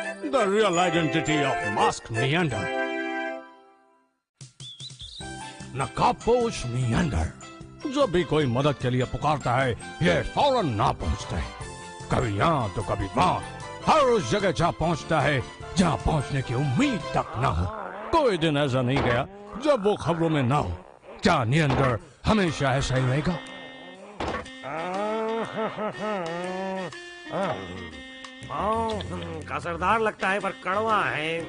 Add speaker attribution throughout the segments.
Speaker 1: The real identity of masked Neander. नकाबपोश नियंडर। जब भी कोई मदद के लिए पुकारता है, ये फौरन ना पहुंचता है। कभी यहाँ तो कभी वहाँ, हर उस जगह जहाँ पहुंचता है जहाँ पहुंचने की उम्मीद तक ना हो। कोई दिन ऐसा नहीं गया जब वो खबरों में ना हो। क्या नियंडर हमेशा ऐसा ही रहेगा?
Speaker 2: कसरदार लगता है पर कड़वा है।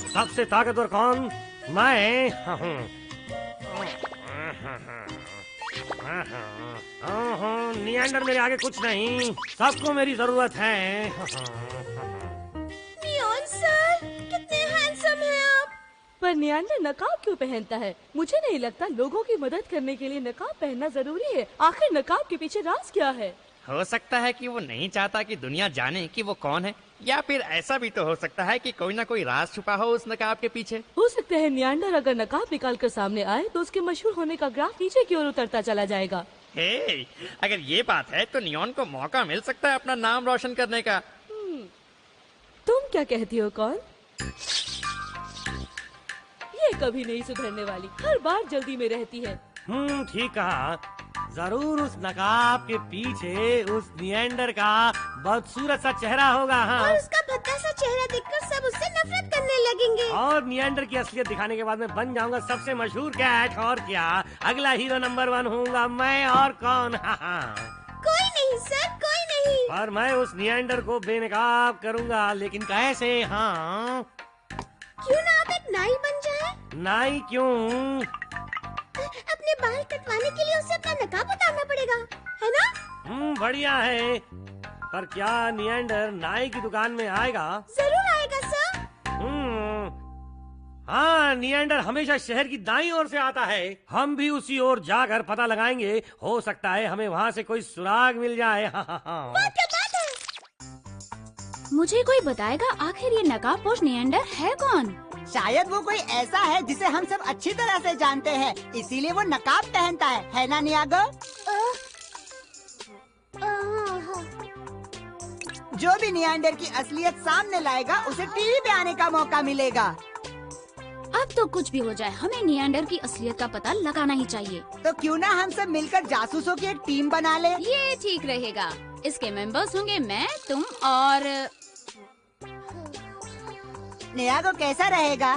Speaker 2: सबसे ताकतवर कौन? मैं। नियंडर मेरे आगे कुछ नहीं, सबको मेरी जरूरत है।
Speaker 3: नियॉन सर, कितने हैंडसम हैं आप।
Speaker 4: पर नियंडर नकाब क्यों पहनता है? मुझे नहीं लगता लोगों की मदद करने के लिए नकाब पहनना जरूरी है। आखिर नकाब के पीछे राज क्या है?
Speaker 5: हो सकता है कि वो नहीं चाहता कि दुनिया जाने कि वो कौन है, या फिर ऐसा भी तो हो सकता है कि कोई ना कोई राज छुपा हो उस नकाब के पीछे।
Speaker 4: हो सकता है नियंडर अगर नकाब निकाल कर सामने आए तो उसके मशहूर होने का ग्राफ नीचे की ओर उतरता चला जाएगा।
Speaker 5: हे, अगर ये बात है तो नियॉन को मौका मिल सकता है अपना नाम रोशन करने का।
Speaker 4: तुम क्या कहती हो कौन? ये कभी नहीं सुधरने वाली, हर बार जल्दी में रहती है।
Speaker 2: ठीक कहा। जरूर उस नकाब के पीछे उस नियंडर का बदसूरत सा चेहरा होगा। हाँ,
Speaker 3: और उसका भद्दा सा चेहरा देखकर सब उससे नफरत करने लगेंगे।
Speaker 2: और नियंडर की असलियत दिखाने के बाद मैं बन जाऊंगा सबसे मशहूर कैट। और क्या, अगला हीरो नंबर 1 होऊंगा मैं। और कौन?
Speaker 3: कोई नहीं सर, कोई नहीं।
Speaker 2: पर मैं उस नियंडर को बेनकाब करूंगा, लेकिन कैसे? हाँ,
Speaker 3: क्यों ना आप एक नाई बन जाए?
Speaker 2: नाई क्यों?
Speaker 3: अपने बाल कटवाने के लिए उसे अपना नकाब उतारना पड़ेगा, है ना?
Speaker 2: बढ़िया है। पर क्या नियंडर नाई की दुकान में आएगा?
Speaker 3: जरूर आएगा सर।
Speaker 2: हाँ, नियंडर हमेशा शहर की दाईं ओर से आता है। हम भी उसी ओर जाकर पता लगाएंगे। हो सकता है हमें वहाँ से कोई सुराग मिल जाए। हाँ।
Speaker 3: क्या बात है?
Speaker 6: मुझे कोई बताएगा आखिर ये नकाबपोश नियंडर है कौन?
Speaker 7: शायद वो कोई ऐसा है जिसे हम सब अच्छी तरह से जानते हैं, इसीलिए वो नकाब पहनता है ना नियागो? जो भी नियंडर की असलियत सामने लाएगा उसे टीवी पे आने का मौका मिलेगा।
Speaker 6: अब तो कुछ भी हो जाए, हमें नियंडर की असलियत का पता लगाना ही चाहिए।
Speaker 7: तो क्यों ना हम सब मिलकर जासूसों की एक टीम बना ले?
Speaker 6: ये ठीक रहेगा। इसके मेंबर्स होंगे मैं, तुम और
Speaker 7: नियागो। कैसा रहेगा?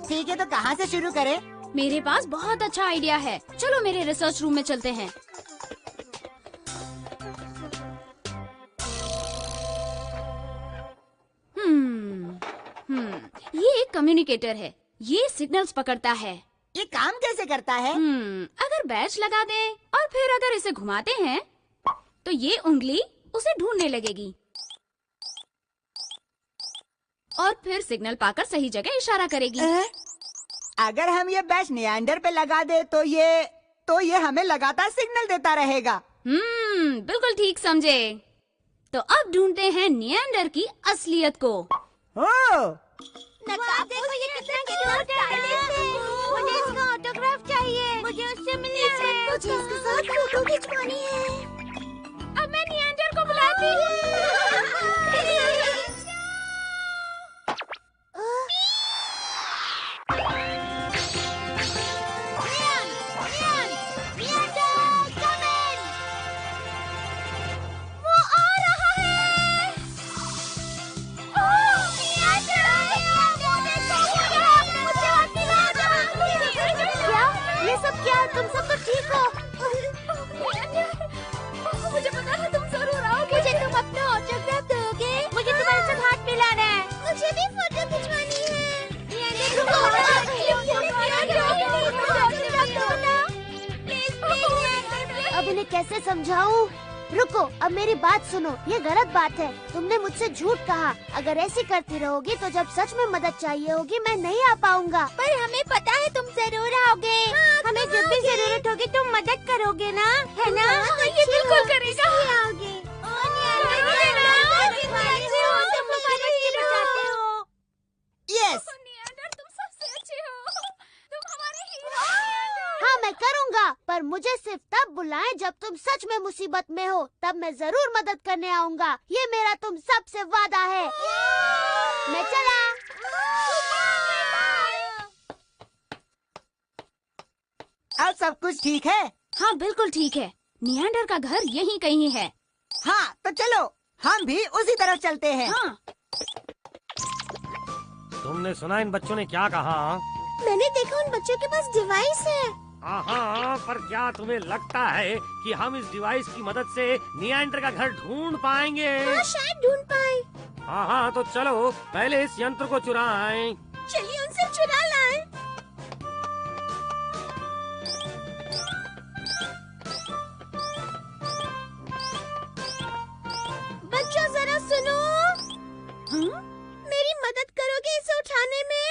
Speaker 7: ठीक है, तो कहाँ से शुरू करें?
Speaker 6: मेरे पास बहुत अच्छा आइडिया है। चलो मेरे रिसर्च रूम में चलते हैं। ये एक कम्युनिकेटर है। ये सिग्नल्स पकड़ता है।
Speaker 7: ये काम कैसे करता है?
Speaker 6: अगर बैच लगा दें और फिर अगर इसे घुमाते हैं तो ये उंगली उसे ढूंढने लगेगी और फिर सिग्नल पाकर सही जगह इशारा करेगी।
Speaker 7: अगर हम ये बैच नियंडर पे लगा दे तो ये हमें लगातार सिग्नल देता रहेगा।
Speaker 6: बिल्कुल ठीक समझे। तो अब ढूंढते हैं नियंडर की असलियत को।
Speaker 3: नकाब देखो, ये कितना क्यूट है। मुझे इसका ऑटोग्राफ चाहिए। मुझे उससे मिलना है। मुझे इसके साथ फोटो खिंचवानी है।
Speaker 6: अब मैं नियंडर को बुलाती हूँ।
Speaker 3: तुम सब तो ठीक हो?
Speaker 6: मुझे पता था तुम जरूर आओगे।
Speaker 3: मुझे तुम अपना ऑटोग्राफ दोगे? मुझे तुम्हारे साथ हाथ मिलाना है। मुझे भी फोटो खिंचवानी है। अब उन्हें कैसे समझाऊं? रुको, अब मेरी बात सुनो। ये गलत बात है। तुमने मुझसे झूठ कहा। अगर ऐसी करती रहोगी तो जब सच में मदद चाहिए होगी मैं नहीं आ पाऊंगा। पर हमें पता है तुम जरूर आओगे। हमें जब भी जरूरत होगी तुम मदद करोगे ना, है ना?
Speaker 6: ये बिल्कुल करेगा।
Speaker 3: आओगे।
Speaker 7: यस,
Speaker 6: नियंडर तुम सबसे अच्छे हो। तुम हमारे हीरो।
Speaker 3: हाँ मैं करूँगा, पर मुझे सिर्फ तब बुलाएं जब तुम सच में मुसीबत में हो, तब मैं जरूर मदद करने आऊँगा। ये मेरा तुम सबसे वादा है। मैं चला।
Speaker 7: अब सब कुछ ठीक है?
Speaker 6: हाँ बिल्कुल ठीक है। निएंडर का घर यहीं कहीं है।
Speaker 7: हाँ तो चलो हम भी उसी तरफ चलते हैं।
Speaker 6: हाँ।
Speaker 2: तुमने सुना इन बच्चों ने क्या कहा?
Speaker 3: मैंने देखा उन बच्चों के पास डिवाइस है।
Speaker 2: हाँ, पर क्या तुम्हें लगता है कि हम इस डिवाइस की मदद से निएंडर का घर ढूंढ पाएंगे?
Speaker 3: हाँ, शायद ढूंढ पाए।
Speaker 2: हाँ, तो चलो पहले इस यंत्र को चुराएं।
Speaker 3: चलिए उनसे चुरा लाएं। बच्चों जरा सुनो।
Speaker 6: हाँ?
Speaker 3: मेरी मदद करोगे इसे उठाने में?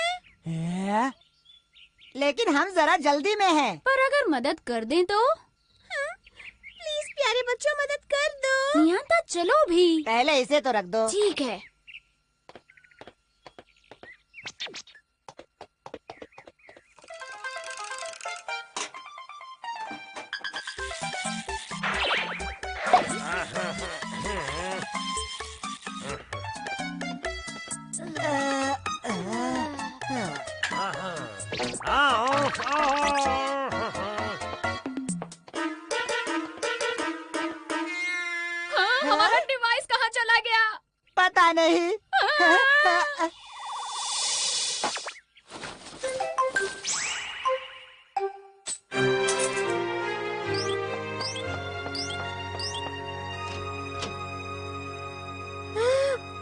Speaker 7: लेकिन हम जरा जल्दी में हैं।
Speaker 6: पर अगर मदद कर दें तो?
Speaker 3: प्लीज प्यारे बच्चों मदद कर दो।
Speaker 6: नियांता चलो भी।
Speaker 7: पहले इसे तो रख दो।
Speaker 6: ठीक है।
Speaker 2: आओ, आओ।
Speaker 6: हाँ, हमारा डिवाइस कहाँ चला गया?
Speaker 7: पता नहीं।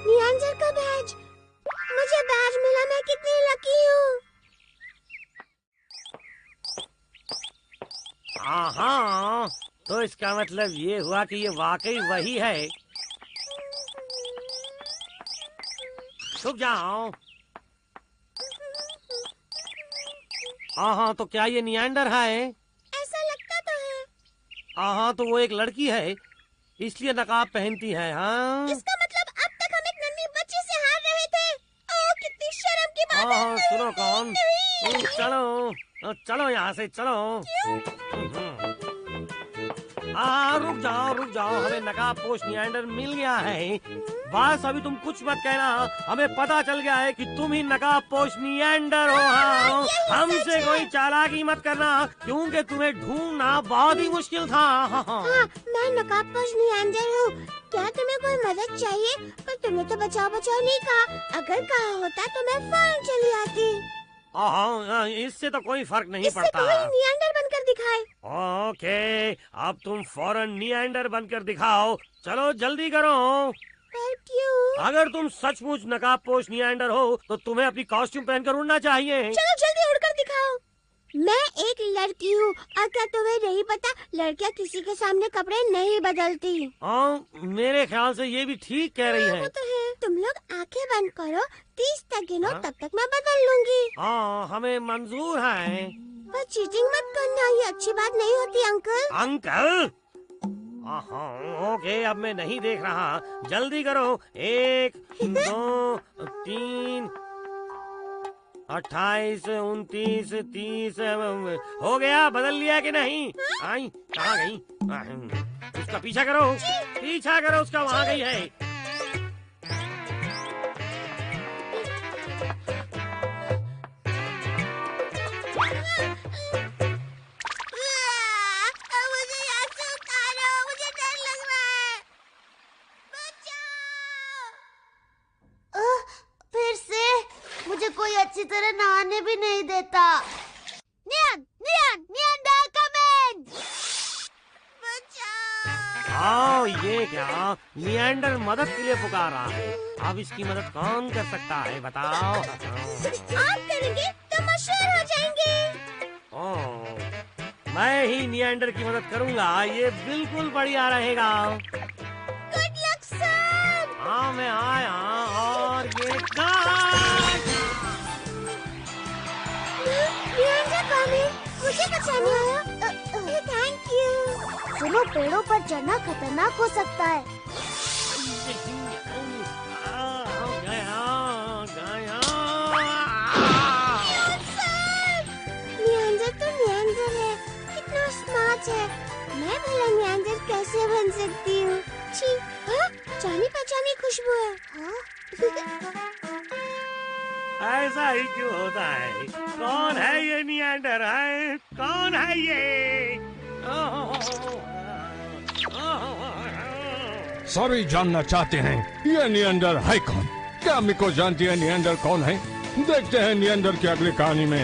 Speaker 3: नियांजर का बैज। मुझे बैज मिला, मैं कितनी लकी हूँ।
Speaker 2: हाँ, तो इसका मतलब ये हुआ कि ये वाकई वही है। रुक जाओ। हाँ, तो क्या ये निएंडर है?
Speaker 3: ऐसा लगता तो है।
Speaker 2: हाँ, तो वो एक लड़की है, इसलिए नकाब पहनती है। हाँ,
Speaker 3: इसका मतलब अब तक हम एक नन्ही बच्ची से हार रहे थे। ओह कितनी शर्म की बात है।
Speaker 2: हाँ, सुनो कौन? चलो चलो यहाँ से चलो। हाँ, रुक जाओ, हमें नकाबपोश निएंडर मिल गया है। बस अभी तुम कुछ मत कहना, हमें पता चल गया है कि तुम ही नकाबपोश निएंडर हो। हाँ, हमसे कोई चालाकी मत करना, क्योंकि तुम्हें ढूंढना बहुत ही मुश्किल था।
Speaker 3: हाँ, मैं नकाबपोश नियांजर हूँ। क्या तुम्हें कोई मदद चाहिए? पर तुमने तो बचाओ नहीं कहा। अगर कहा होता तो मैं फौरन चली आती।
Speaker 2: हाँ, इससे तो कोई फर्क नहीं
Speaker 3: इससे
Speaker 2: पड़ता।
Speaker 3: कोई नियांडर बनकर दिखाए।
Speaker 2: ओके, अब तुम फौरन निएंडर बनकर दिखाओ। चलो जल्दी करो।
Speaker 3: पर क्यों?
Speaker 2: अगर तुम सचमुच नकाबपोश निएंडर हो तो तुम्हें अपनी कॉस्ट्यूम पहनकर उड़ना चाहिए।
Speaker 3: चलो जल्दी उड़कर दिखाओ। मैं एक लड़की हूँ और क्या तुम्हें नहीं पता, लड़कियाँ किसी के सामने कपड़े नहीं बदलती।
Speaker 2: हाँ, मेरे ख्याल से ये भी ठीक कह रही
Speaker 3: वो
Speaker 2: है।
Speaker 3: तो है। तुम लोग आंखें बंद करो, 30 तक गिनो,
Speaker 2: हाँ?
Speaker 3: तब तक मैं बदल लूंगी।
Speaker 2: हाँ, हमें मंजूर है।
Speaker 3: पर चीटिंग मत करना, ये अच्छी बात नहीं होती अंकल।
Speaker 2: अंकल? हाँ, ओके, अब मैं नहीं देख रहा, जल्दी करो। 1 2 3 28 29 30 हो गया। बदल लिया कि नहीं? आई कहाँ गई? उसका पीछा करो, उसका वहाँ गई है।
Speaker 3: मुझे यहाँ से उतारो, मुझे डर लग रहा है। बचाओ। फिर से मुझे कोई अच्छी तरह नहाने भी नहीं देता। नियांडर कम इन। बचाओ।
Speaker 2: आओ, ये क्या? निएंडर मदद के लिए पुकार रहा है। अब इसकी मदद कौन कर सकता है, बताओ?
Speaker 3: आप करेंगे तो मशहूर हो जाएंगे।
Speaker 2: ओह, मैं ही निएंडर की मदद करूंगा, ये बिल्कुल बढ़िया रहेगा।
Speaker 3: Good luck sir.
Speaker 2: हाँ, मैं आया और ये
Speaker 3: मुझे बचाने आया। Thank you. सुनो, पेड़ों पर चढ़ना खतरनाक हो सकता है। नियांजर तो नियांजर है, कितना स्मार्ट कैसे बन सकती हूँ? छी, हाँ? जानी पहचानी खुशबू है। हाँ?
Speaker 2: ऐसा ही क्यों होता है? कौन है ये निएंडर है? कौन है ये?
Speaker 1: सभी जानना चाहते हैं ये निएंडर है कौन? क्या मिको जानती है निएंडर कौन है? देखते हैं निएंडर की अगली कहानी में।